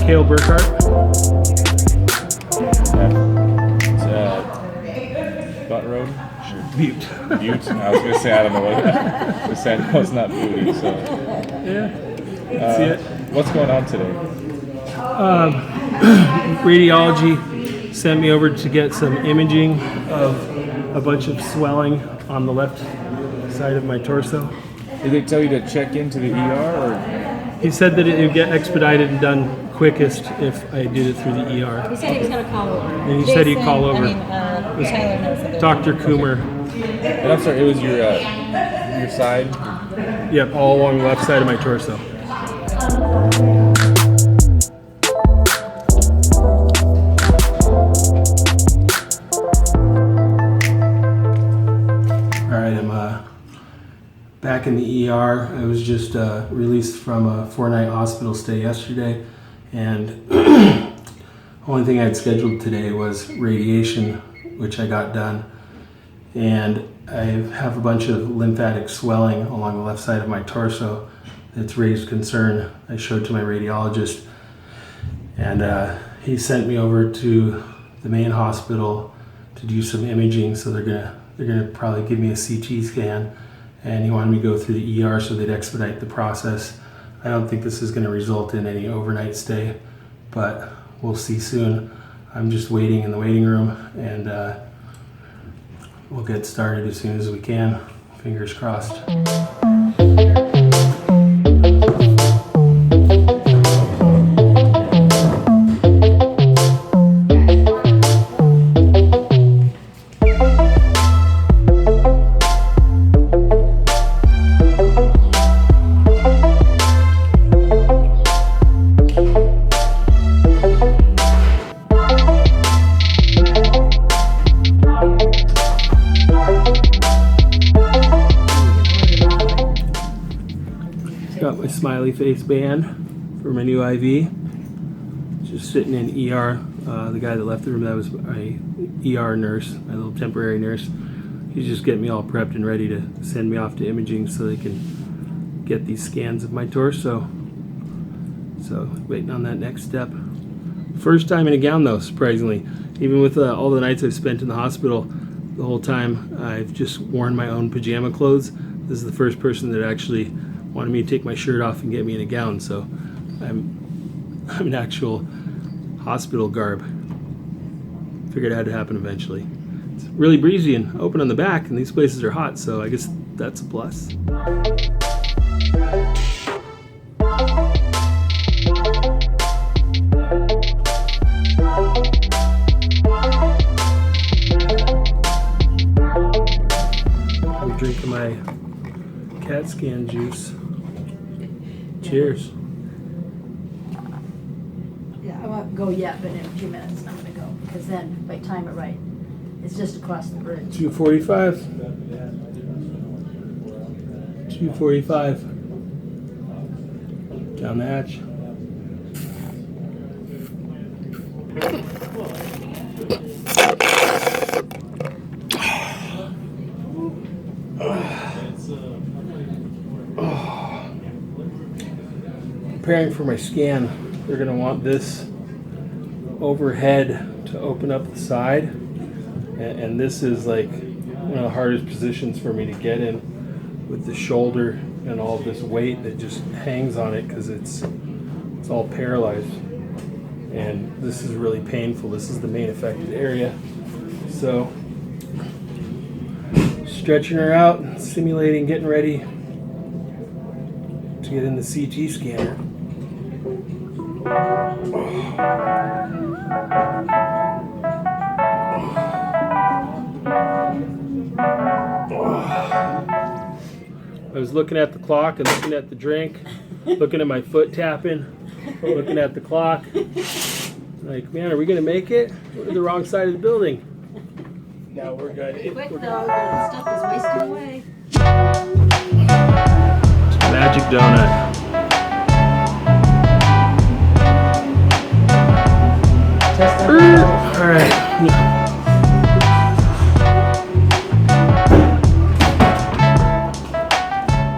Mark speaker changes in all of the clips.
Speaker 1: Cale Burkhart.
Speaker 2: Butt Road?
Speaker 1: Butte.
Speaker 2: Butte? I was going to say, I don't know what the said was not booty, so.
Speaker 1: Yeah. See it.
Speaker 2: What's going on today?
Speaker 1: Radiology sent me over to get some imaging of a bunch of swelling on the left side of my torso.
Speaker 2: Did they tell you to check into the ER, or?
Speaker 1: He said that it would get expedited and done quickest if I did it through the ER.
Speaker 3: He said he was going to call over.
Speaker 1: And he said he'd call over.
Speaker 3: Tyler knows that.
Speaker 1: Dr. Coomer.
Speaker 2: And I'm sorry, it was your side?
Speaker 1: Yep, all along the left side of my torso. All right, I'm back in the ER. I was just released from a 4-night hospital stay yesterday, and only thing I had scheduled today was radiation, which I got done. And I have a bunch of lymphatic swelling along the left side of my torso that's raised concern. I showed to my radiologist, and he sent me over to the main hospital to do some imaging. So they're gonna probably give me a CT scan, and he wanted me to go through the ER so they'd expedite the process. I don't think this is going to result in any overnight stay, but we'll see soon. I'm just waiting in the waiting room, and we'll get started as soon as we can. Fingers crossed. Got my smiley face band for my new IV. Just sitting in ER. The guy that left the room, that was my ER nurse, my little temporary nurse. He's just getting me all prepped and ready to send me off to imaging so they can get these scans of my torso. So waiting on that next step. First time in a gown though, surprisingly. Even with all the nights I've spent in the hospital, the whole time I've just worn my own pajama clothes. This is the first person that actually wanted me to take my shirt off and get me in a gown, so I'm in actual hospital garb. Figured it had to happen eventually. It's really breezy and open on the back, and these places are hot, so I guess that's a plus. I'm drinking my CAT scan juice. Cheers.
Speaker 4: Yeah, I won't go yet, but in a few minutes I'm gonna go, because then, if I time it right, it's just across the bridge.
Speaker 1: 2:45. 2:45. Down the hatch. Preparing for my scan, they're going to want this overhead to open up the side, and this is like one of the hardest positions for me to get in, with the shoulder and all this weight that just hangs on it because it's all paralyzed, and this is really painful. This is the main affected area, so stretching her out, simulating getting ready to get in the CT scanner. I was looking at the clock and looking at the drink, looking at my foot tapping, looking at the clock. Like, man, are we going to make it? We're the wrong side of the building. No, we're good.
Speaker 3: Quick though, the stuff is wasting away.
Speaker 1: Magic donut. All right.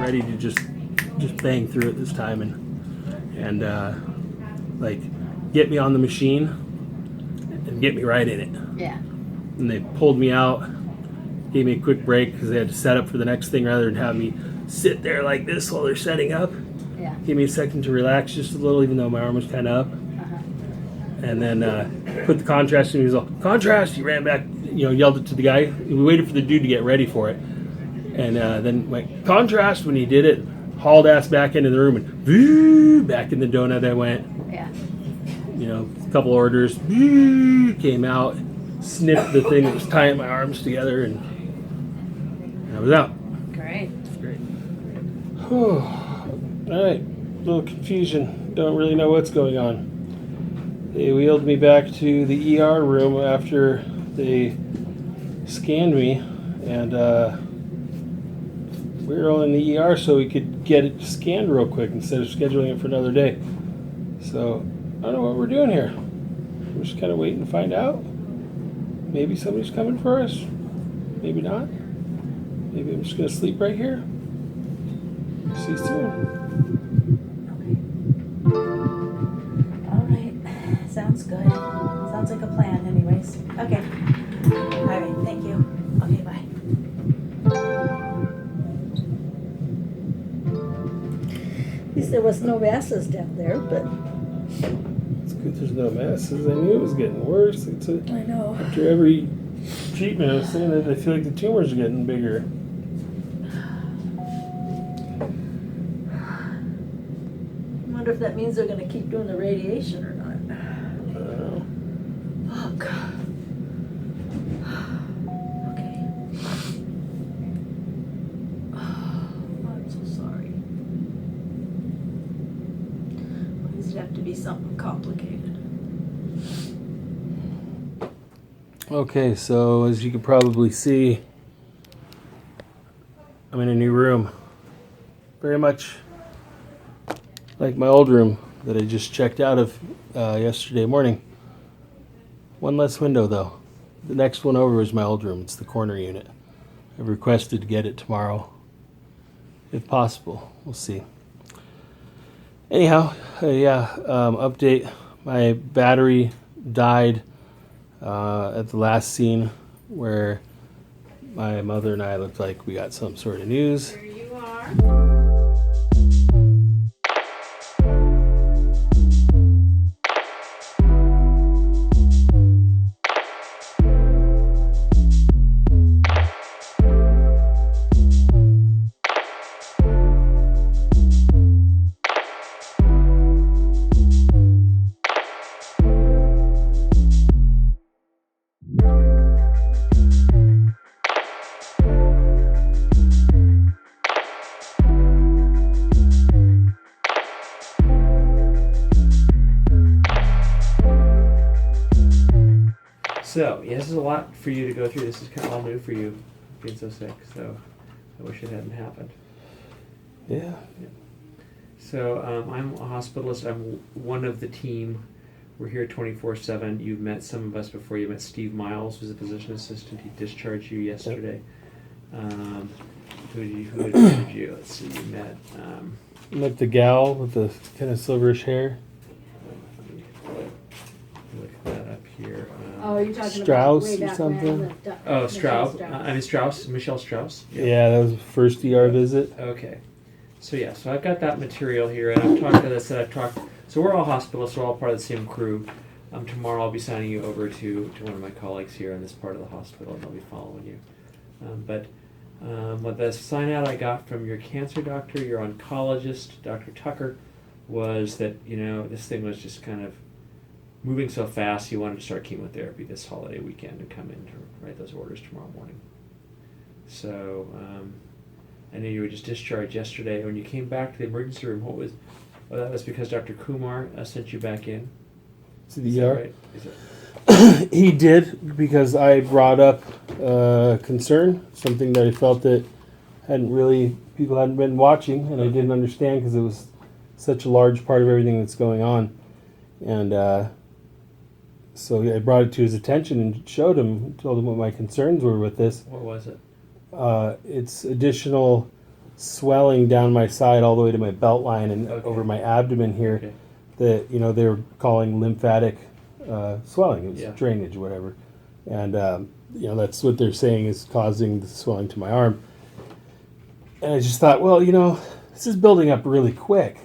Speaker 1: Ready to just bang through it this time, and like get me on the machine and get me right in it.
Speaker 4: Yeah.
Speaker 1: And they pulled me out, gave me a quick break because they had to set up for the next thing rather than have me sit there like this while they're setting up.
Speaker 4: Yeah.
Speaker 1: Gave me a second to relax just a little, even though my arm was kind of up.
Speaker 4: Uh-huh.
Speaker 1: And then put the contrast in. He was all, contrast! He ran back, yelled it to the guy. We waited for the dude to get ready for it. And then went, contrast, when he did it, hauled ass back into the room and back in the donut I went.
Speaker 4: Yeah.
Speaker 1: A couple orders, came out, snipped the thing that was tying my arms together, and I was out.
Speaker 4: Great.
Speaker 1: It's great. All right, little confusion. Don't really know what's going on. They wheeled me back to the ER room after they scanned me, and we were all in the ER so we could get it scanned real quick instead of scheduling it for another day. So I don't know what we're doing here. We're just kind of waiting to find out. Maybe somebody's coming for us. Maybe not. Maybe I'm just going to sleep right here. See you soon.
Speaker 5: All right. Sounds good. Sounds like a plan anyways. Okay. All right. Thank you. Okay, bye.
Speaker 4: At least there was no masses down there, but
Speaker 1: It's good there's no masses. I knew it was getting worse.
Speaker 4: I know.
Speaker 1: After every treatment, I was saying that I feel like the tumors are getting bigger.
Speaker 4: I wonder if that means they're going to keep doing the radiation or not. Fuck. Okay. I'm so sorry. Why does it have to be something complicated?
Speaker 1: Okay, so as you can probably see, I'm in a new room. Very much like my old room that I just checked out of yesterday morning. One less window though. The next one over is my old room. It's the corner unit. I've requested to get it tomorrow, if possible. We'll see. Anyhow, update. My battery died at the last scene where my mother and I looked like we got some sort of news.
Speaker 3: Here you are.
Speaker 6: So, yeah, this is a lot for you to go through. This is kind of all new for you, being so sick. So, I wish it hadn't happened.
Speaker 1: Yeah.
Speaker 6: So, I'm a hospitalist. I'm one of the team. We're here 24/7. You've met some of us before. You met Steve Miles, who's a physician assistant. He discharged you yesterday. Who did you? Let's see. You met.
Speaker 1: Met the gal with the kind of silverish hair.
Speaker 6: Let me look that up here.
Speaker 4: Oh, you're talking
Speaker 1: Strauss
Speaker 4: about way
Speaker 1: or
Speaker 4: back
Speaker 1: something?
Speaker 4: when
Speaker 6: Oh,
Speaker 4: Strauss.
Speaker 6: Strauss. Michelle Strauss.
Speaker 1: Yeah, that was the first ER visit.
Speaker 6: Okay. So yeah, so I've got that material here, and I've talked, as I said, so we're all hospitalists, we're all part of the same crew. Tomorrow I'll be signing you over to one of my colleagues here in this part of the hospital, and they'll be following you. What the sign out I got from your cancer doctor, your oncologist, Dr. Tucker, was that, this thing was just kind of moving so fast, he wanted to start chemotherapy this holiday weekend and come in to write those orders tomorrow morning. So, I know you were just discharged yesterday. When you came back to the emergency room, that was because Dr. Kumar sent you back in?
Speaker 1: To the
Speaker 6: Is that
Speaker 1: ER?
Speaker 6: right? Is it?
Speaker 1: He did, because I brought up concern, something that I felt that people hadn't been watching, and I didn't understand because it was such a large part of everything that's going on. And so I brought it to his attention and showed him, told him what my concerns were with this.
Speaker 6: What was it?
Speaker 1: It's additional swelling down my side all the way to my belt line and
Speaker 6: Okay.
Speaker 1: over my abdomen here.
Speaker 6: Okay.
Speaker 1: that they were calling lymphatic swelling. It was
Speaker 6: Yeah.
Speaker 1: drainage, whatever, and that's what they're saying is causing the swelling to my arm. And I just thought, well, this is building up really quick.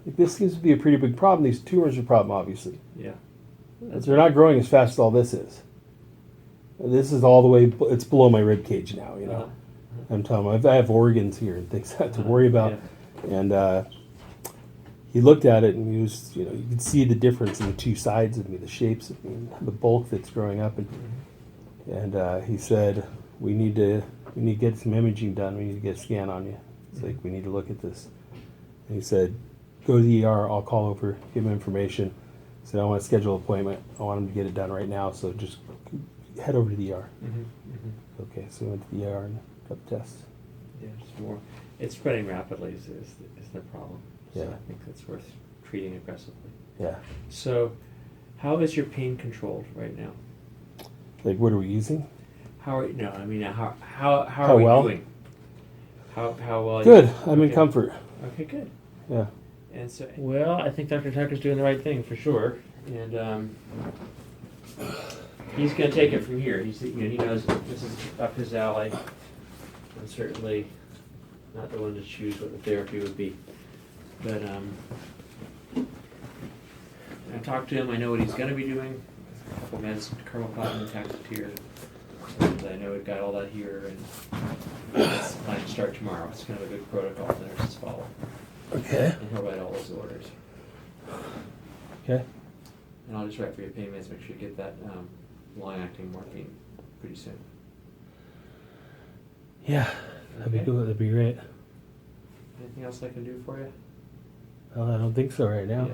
Speaker 1: Like, this seems to be a pretty big problem. These tumors are a problem, obviously.
Speaker 6: Yeah.
Speaker 1: They're not growing as fast as all this is. This is all the way. It's below my rib cage now.
Speaker 6: Uh-huh.
Speaker 1: I'm telling him I have organs here and things I have to worry about.
Speaker 6: Yeah.
Speaker 1: And he looked at it and he was, you could see the difference in the two sides of me, the shapes of me, and the bulk that's growing up. And he said, we need to get some imaging done. We need to get a scan on you. It's like, we need to look at this. And he said, go to the ER. I'll call over, give him information. He said, I want to schedule an appointment. I want him to get it done right now. So just head over to the ER. Okay, so we went to the ER and got the tests.
Speaker 6: Yeah, it's more. It's spreading rapidly is the problem. So
Speaker 1: Yeah.
Speaker 6: I think that's worth treating aggressively.
Speaker 1: Yeah.
Speaker 6: So, how is your pain controlled right now?
Speaker 1: Like, what are we using?
Speaker 6: How are no? I mean, how are we
Speaker 1: well?
Speaker 6: doing? How well? are
Speaker 1: Good.
Speaker 6: you-
Speaker 1: I'm in
Speaker 6: okay.
Speaker 1: comfort.
Speaker 6: Okay, good.
Speaker 1: Yeah.
Speaker 6: And so, well, I think Dr. Tucker's doing the right thing for sure, and he's going to take it from here. He knows this is up his alley. I'm certainly not the one to choose what the therapy would be, but I talked to him. I know what he's going to be doing. A couple meds, carboplatin and Taxotere. And I know we've got all that here, and it's planning to start tomorrow. It's kind of a good protocol the nurses follow.
Speaker 1: Okay.
Speaker 6: And he'll write all those orders.
Speaker 1: Okay.
Speaker 6: And I'll just write for your pain meds. Make sure you get that long-acting morphine pretty soon.
Speaker 1: Yeah. That'd be
Speaker 6: Okay.
Speaker 1: good. That'd be great.
Speaker 6: Anything else I can do for you?
Speaker 1: Well, I don't think so right now.
Speaker 6: Yeah.